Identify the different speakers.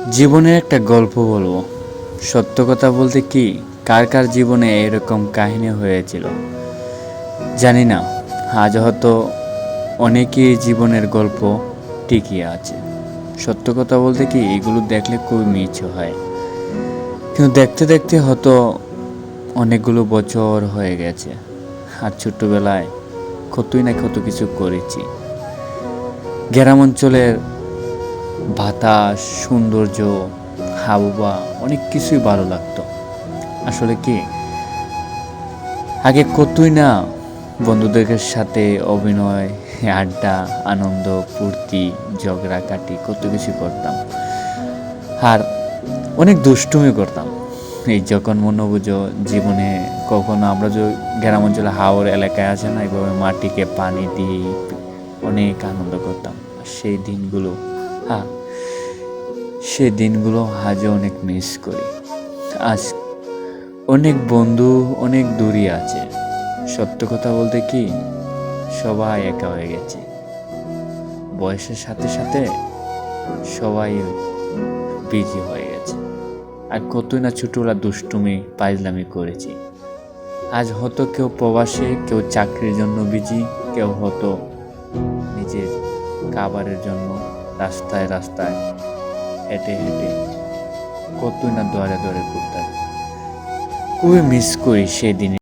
Speaker 1: জীবনের একটা গল্প বলবো। সত্য কথা বলতে কি, কার কার জীবনে এরকম কাহিনী হয়েছিল জানি না। আজ হয়তো অনেকেই জীবনের গল্প টিকিয়ে আছে। সত্য কথা বলতে কি, এগুলো দেখলে খুব মিছে হয়, কিন্তু দেখতে দেখতে হয়তো অনেকগুলো বছর হয়ে গেছে। আর ছোট্টবেলায় কতই না কত কিছু করেছি। গ্রাম অঞ্চলের বাতাস, সৌন্দর্য, হাওয়া, অনেক কিছুই ভালো লাগতো। আসলে কি, আগে কতই না বন্ধুদের সাথে অভিনয়, আড্ডা, আনন্দ, ফুর্তি, ঝগড়াকাটি কত কিছু করতাম। আর অনেক দুষ্টুমি করতাম। এই যখন মনে বুঝো জীবনে কখনো আমরা যে গ্রাম অঞ্চলে হাওর এলাকায় আছে না, এইভাবে মাটিকে পানি দিয়ে অনেক আনন্দ করতাম। আর সেই দিনগুলো, হ্যাঁ, সেই দিনগুলো আজও অনেক মিস করি। আজ অনেক বন্ধু অনেক দূরে আছে। সত্য কথা বলতে কি, সবাই একা হয়ে গেছে। বয়সের সাথে সাথে সবাই বিজি হয়ে গেছে। আর কতই না ছোটবেলা দুষ্টুমি পাইজলামি করেছি। আজ হয়তো কেউ প্রবাসে, কেউ চাকরির জন্য বিজি, কেউ হয়তো নিজের খাবারের জন্য রাস্তায় রাস্তায় হেঁটে হেঁটে কতই না দরে দরে ঘুরতে। খুবই মিস করি সেই দিনে।